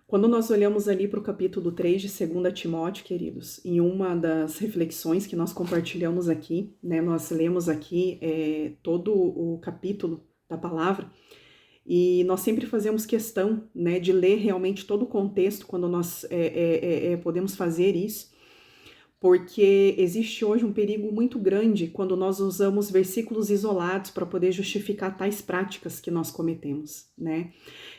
Quando nós olhamos ali para o capítulo 3 de 2 Timóteo, queridos, em uma das reflexões que nós compartilhamos aqui, né, nós lemos aqui todo o capítulo da palavra, e nós sempre fazemos questão, né, de ler realmente todo o contexto quando nós podemos fazer isso, porque existe hoje um perigo muito grande quando nós usamos versículos isolados para poder justificar tais práticas que nós cometemos, né?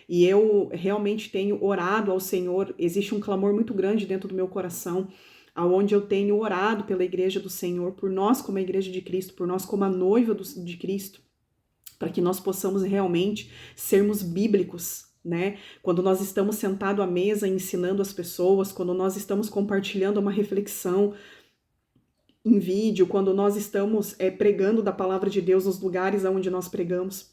E eu realmente tenho orado ao Senhor, existe um clamor muito grande dentro do meu coração, aonde eu tenho orado pela igreja do Senhor, por nós como a igreja de Cristo, por nós como a noiva de Cristo, para que nós possamos realmente sermos bíblicos, né? Quando nós estamos sentados à mesa ensinando as pessoas, quando nós estamos compartilhando uma reflexão em vídeo, quando nós estamos pregando da palavra de Deus nos lugares onde nós pregamos.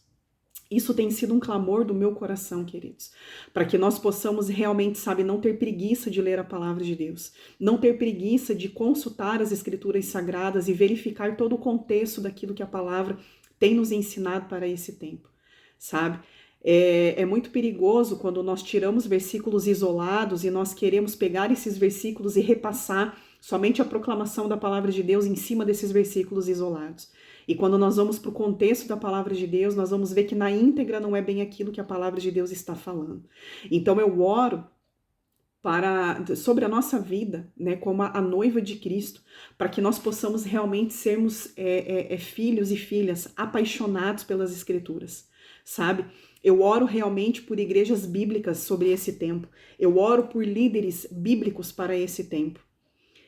Isso tem sido um clamor do meu coração, queridos, para que nós possamos realmente, sabe, não ter preguiça de ler a palavra de Deus, não ter preguiça de consultar as escrituras sagradas e verificar todo o contexto daquilo que a palavra tem nos ensinado para esse tempo, sabe? É muito perigoso quando nós tiramos versículos isolados e nós queremos pegar esses versículos e repassar somente a proclamação da palavra de Deus em cima desses versículos isolados. E quando nós vamos para o contexto da palavra de Deus, nós vamos ver que na íntegra não é bem aquilo que a palavra de Deus está falando. Então eu oro sobre a nossa vida, né, como a noiva de Cristo, para que nós possamos realmente sermos filhos e filhas apaixonados pelas Escrituras, sabe? Eu oro realmente por igrejas bíblicas sobre esse tempo. Eu oro por líderes bíblicos para esse tempo.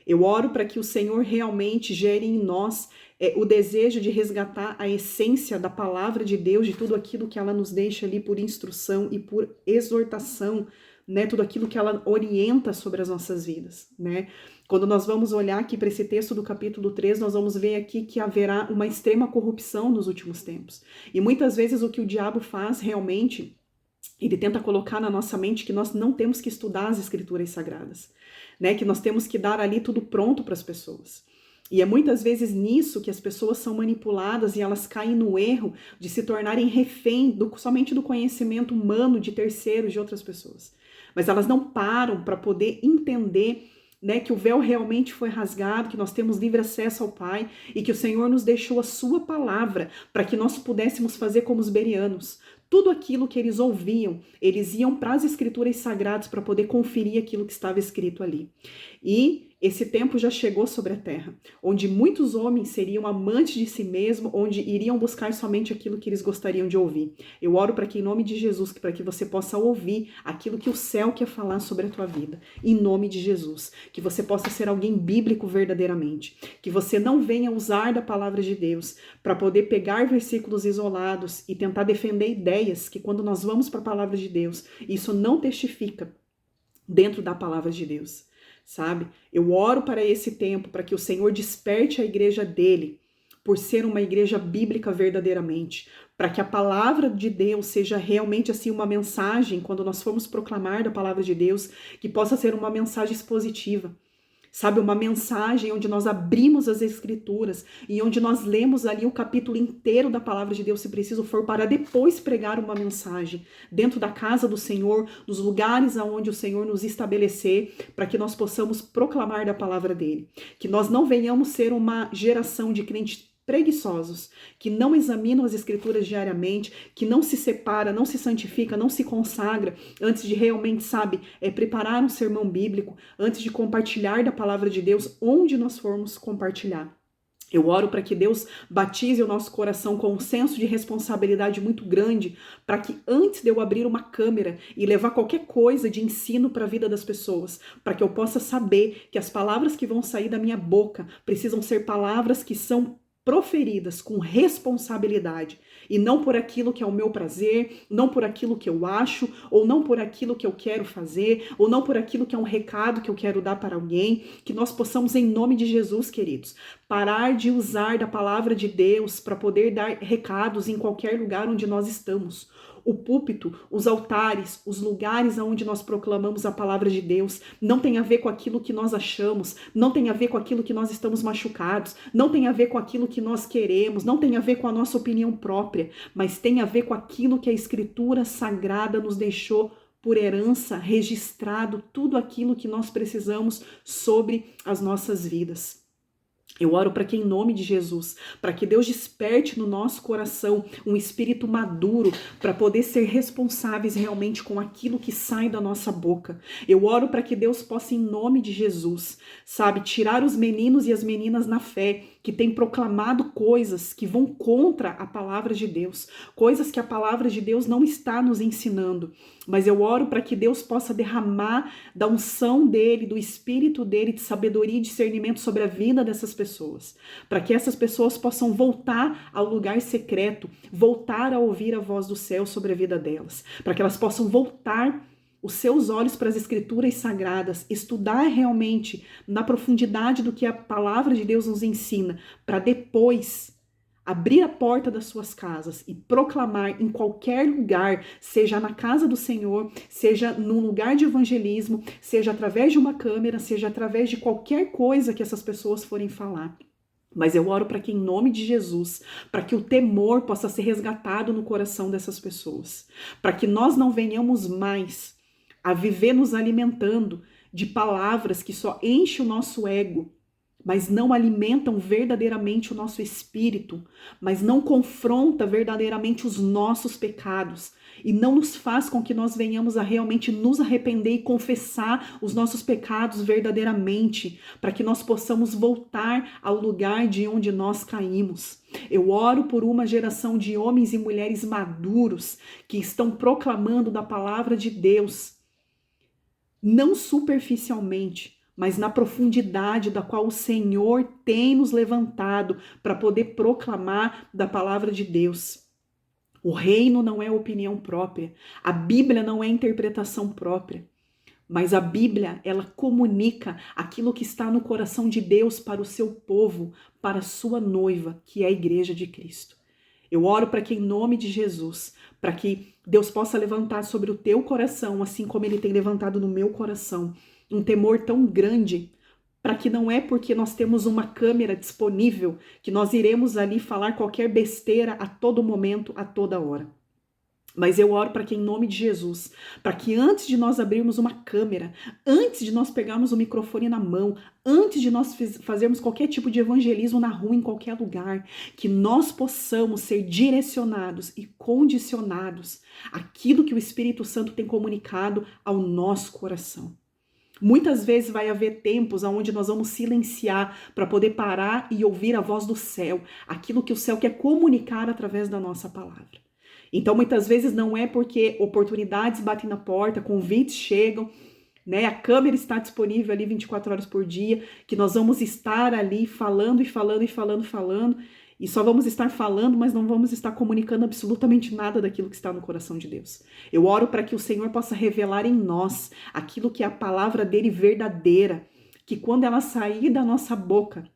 Eu oro para que o Senhor realmente gere em nós o desejo de resgatar a essência da palavra de Deus, de tudo aquilo que ela nos deixa ali por instrução e por exortação, né? Tudo aquilo que ela orienta sobre as nossas vidas, né? Quando nós vamos olhar aqui para esse texto do capítulo 3, nós vamos ver aqui que haverá uma extrema corrupção nos últimos tempos. E muitas vezes o que o diabo faz realmente, ele tenta colocar na nossa mente que nós não temos que estudar as escrituras sagradas, né? Que nós temos que dar ali tudo pronto para as pessoas. E é muitas vezes nisso que as pessoas são manipuladas e elas caem no erro de se tornarem refém somente do conhecimento humano de terceiros, de outras pessoas. Mas elas não param para poder entender, né, que o véu realmente foi rasgado, que nós temos livre acesso ao Pai e que o Senhor nos deixou a sua palavra para que nós pudéssemos fazer como os bereanos. Tudo aquilo que eles ouviam, eles iam para as escrituras sagradas para poder conferir aquilo que estava escrito ali. E esse tempo já chegou sobre a terra, onde muitos homens seriam amantes de si mesmo, onde iriam buscar somente aquilo que eles gostariam de ouvir. Eu oro para que, em nome de Jesus, para que você possa ouvir aquilo que o céu quer falar sobre a tua vida. Em nome de Jesus. Que você possa ser alguém bíblico verdadeiramente. Que você não venha usar da palavra de Deus para poder pegar versículos isolados e tentar defender ideias que, quando nós vamos para a palavra de Deus, isso não testifica dentro da palavra de Deus. Sabe? Eu oro para esse tempo, para que o Senhor desperte a igreja dele, por ser uma igreja bíblica verdadeiramente, para que a palavra de Deus seja realmente assim uma mensagem, quando nós formos proclamar da palavra de Deus, que possa ser uma mensagem expositiva. Sabe, uma mensagem onde nós abrimos as escrituras e onde nós lemos ali o capítulo inteiro da palavra de Deus, se preciso for, para depois pregar uma mensagem dentro da casa do Senhor, nos lugares aonde o Senhor nos estabelecer, para que nós possamos proclamar da palavra dele. Que nós não venhamos ser uma geração de crentes preguiçosos, que não examinam as escrituras diariamente, que não se separa, não se santifica, não se consagra, antes de realmente, sabe, preparar um sermão bíblico, antes de compartilhar da palavra de Deus, onde nós formos compartilhar. Eu oro para que Deus batize o nosso coração com um senso de responsabilidade muito grande, para que antes de eu abrir uma câmera e levar qualquer coisa de ensino para a vida das pessoas, para que eu possa saber que as palavras que vão sair da minha boca precisam ser palavras que são proferidas com responsabilidade e não por aquilo que é o meu prazer, não por aquilo que eu acho, ou não por aquilo que eu quero fazer, ou não por aquilo que é um recado que eu quero dar para alguém. Que nós possamos, em nome de Jesus, queridos, parar de usar da palavra de Deus para poder dar recados em qualquer lugar onde nós estamos. O púlpito, os altares, os lugares onde nós proclamamos a palavra de Deus não tem a ver com aquilo que nós achamos, não tem a ver com aquilo que nós estamos machucados, não tem a ver com aquilo que nós queremos, não tem a ver com a nossa opinião própria, mas tem a ver com aquilo que a Escritura Sagrada nos deixou por herança, registrado tudo aquilo que nós precisamos sobre as nossas vidas. Eu oro para que em nome de Jesus, para que Deus desperte no nosso coração um espírito maduro para poder ser responsáveis realmente com aquilo que sai da nossa boca. Eu oro para que Deus possa em nome de Jesus, sabe, tirar os meninos e as meninas na fé que têm proclamado coisas que vão contra a palavra de Deus, coisas que a palavra de Deus não está nos ensinando. Mas eu oro para que Deus possa derramar da unção dele, do espírito dele, de sabedoria e discernimento sobre a vida dessas pessoas, para que essas pessoas possam voltar ao lugar secreto, voltar a ouvir a voz do céu sobre a vida delas, para que elas possam voltar os seus olhos para as escrituras sagradas, estudar realmente na profundidade do que a palavra de Deus nos ensina, para depois abrir a porta das suas casas e proclamar em qualquer lugar, seja na casa do Senhor, seja num lugar de evangelismo, seja através de uma câmera, seja através de qualquer coisa que essas pessoas forem falar. Mas eu oro para que em nome de Jesus, para que o temor possa ser resgatado no coração dessas pessoas, para que nós não venhamos mais a viver nos alimentando de palavras que só enchem o nosso ego, mas não alimentam verdadeiramente o nosso espírito, mas não confronta verdadeiramente os nossos pecados e não nos faz com que nós venhamos a realmente nos arrepender e confessar os nossos pecados verdadeiramente, para que nós possamos voltar ao lugar de onde nós caímos. Eu oro por uma geração de homens e mulheres maduros que estão proclamando da palavra de Deus, não superficialmente, mas na profundidade da qual o Senhor tem nos levantado para poder proclamar da palavra de Deus. O reino não é opinião própria, a Bíblia não é interpretação própria, mas a Bíblia, ela comunica aquilo que está no coração de Deus para o seu povo, para a sua noiva, que é a Igreja de Cristo. Eu oro para que em nome de Jesus, para que Deus possa levantar sobre o teu coração, assim como Ele tem levantado no meu coração, um temor tão grande, para que não é porque nós temos uma câmera disponível que nós iremos ali falar qualquer besteira a todo momento, a toda hora. Mas eu oro para que em nome de Jesus, para que antes de nós abrirmos uma câmera, antes de nós pegarmos o microfone na mão, antes de nós fazermos qualquer tipo de evangelismo na rua, em qualquer lugar, que nós possamos ser direcionados e condicionados àquilo que o Espírito Santo tem comunicado ao nosso coração. Muitas vezes vai haver tempos onde nós vamos silenciar para poder parar e ouvir a voz do céu, aquilo que o céu quer comunicar através da nossa palavra. Então, muitas vezes não é porque oportunidades batem na porta, convites chegam, né? A câmera está disponível ali 24 horas por dia, que nós vamos estar ali falando e só vamos estar falando, mas não vamos estar comunicando absolutamente nada daquilo que está no coração de Deus. Eu oro para que o Senhor possa revelar em nós aquilo que é a palavra dele verdadeira, que quando ela sair da nossa boca,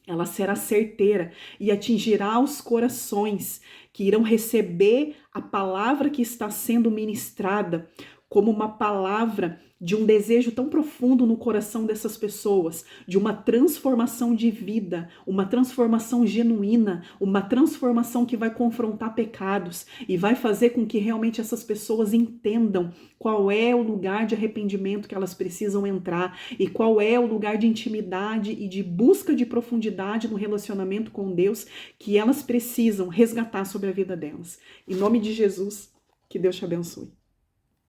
ela será certeira e atingirá os corações que irão receber a palavra que está sendo ministrada como uma palavra de um desejo tão profundo no coração dessas pessoas, de uma transformação de vida, uma transformação genuína, uma transformação que vai confrontar pecados e vai fazer com que realmente essas pessoas entendam qual é o lugar de arrependimento que elas precisam entrar e qual é o lugar de intimidade e de busca de profundidade no relacionamento com Deus que elas precisam resgatar sobre a vida delas. Em nome de Jesus, que Deus te abençoe.